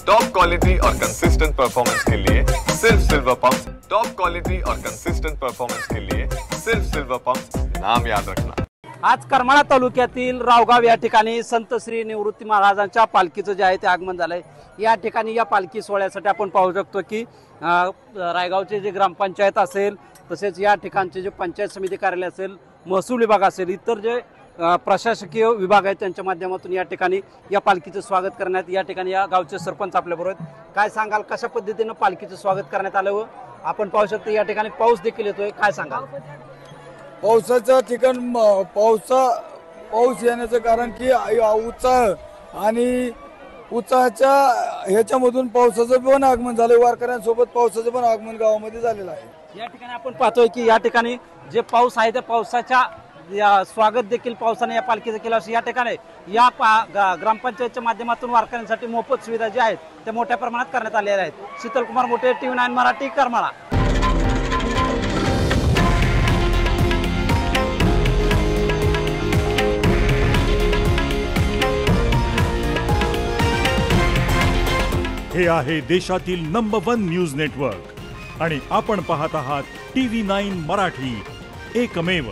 Top quality और consistent performance के लिए सिर्फ सिल्वर पंप्स। टॉप क्वालिटी और कंसिस्टेंट परफॉर्मेंस के लिए सिर्फ सिल्वर पंप्स, नाम याद रखना। आज करमाळा तालुक्यातील रावगाव या ठिकाणी संत श्री निवृत्ती महाराजांच्या पालखीचं जे आहे ते आगमन झालंय। या ठिकाणी या पालखी सोहळ्यासाठी आपण पाहू शकतो की रायगावचे जे ग्रामपंचायत असेल, तसेच या ठिकाणचे जे पंचायत समिती कार्यालय असेल, महसूल विभाग असेल, इतर जे प्रशासकीय विभाग आहेत त्यांच्या माध्यमातून या ठिकाणी या पालखीचं स्वागत करण्यात, या ठिकाणी या गावचे सरपंच आपल्याबरोबर आहेत। काय सांगाल, कशा पद्धतीनं पालखीचं स्वागत करण्यात आलं व आपण पाहू शकतो या ठिकाणी पाऊस देखील येतोय, काय सांगाल? पावसाचं ठिकाण पाऊस येण्याचं कारण की उत्साह आणि उत्साहाच्या ह्याच्यामधून पावसाचं पण आगमन झालं। वारकऱ्यांसोबत पावसाचं पण आगमन गावामध्ये झालेलं आहे। या ठिकाणी आपण पाहतोय की या ठिकाणी जे पाऊस आहे त्या पावसाच्या स्वागत देखील पावसाने या पालखीचं केलं असून या ठिकाणी या ग्रामपंचायतच्या माध्यमातून वारकऱ्यांसाठी मोफत सुविधा ज्या आहेत त्या मोठ्या प्रमाणात करण्यात आलेल्या आहेत। शीतल कुमार मोठे, TV9 मराठी, करमाळा। हे आहे देशातील नंबर 1 न्यूज नेटवर्क आणि आपण पाहत आहात TV9 मराठी, एकमेव।